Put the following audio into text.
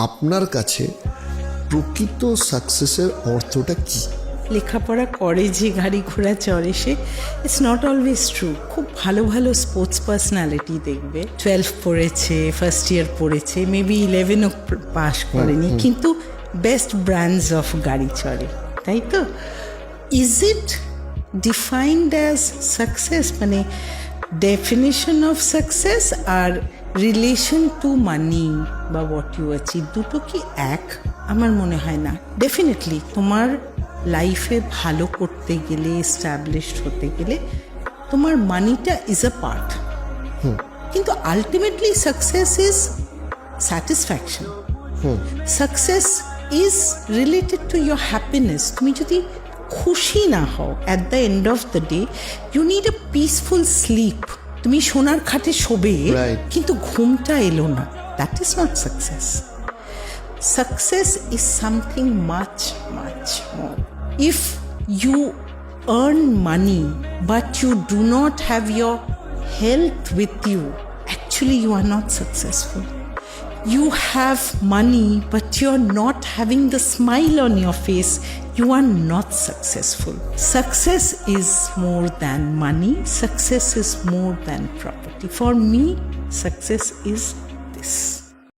আপনার কাছে প্রকৃত সাকসেসের অর্থটা কি? লেখাপড়া করে যে গাড়ি ঘোড়া চড়ে সে, ইটস নট অলওয়েজ ট্রু। খুব ভালো ভালো স্পোর্টস পার্সোনালিটি দেখবে, 12 পড়েছে, ফার্স্ট ইয়ার পড়েছে, মেবি 11ও পাস করেনি, কিন্তু বেস্ট ব্র্যান্ডস অফ গাড়ি চড়ে, তাই তো? Is it defined as success? মানে ডেফিনেশন অফ সাকসেস আর রিলেশন টু মানি বা হোয়াট ইউ অ্যাচিভ, দুটো কি এক? আমার মনে হয় না। ডেফিনেটলি তোমার লাইফে ভালো করতে গেলে, এস্টাবলিশড হতে গেলে তোমার মানিটা ইজ আ পার্ট, কিন্তু ultimately success is satisfaction. Success is related to your happiness. তুমি যদি খুশি না হও at the end of the day, you need a peaceful sleep. তুমি সোনার খাটে শোবে, কিন্তু ঘুমটা এলো না, that is not success. Success is something much, much more. If you earn money but you do not have your health with you, actually you are not successful. You have money but you're not having the smile on your face, you are not successful. Success is more than money. Success is more than property. For me, success is this.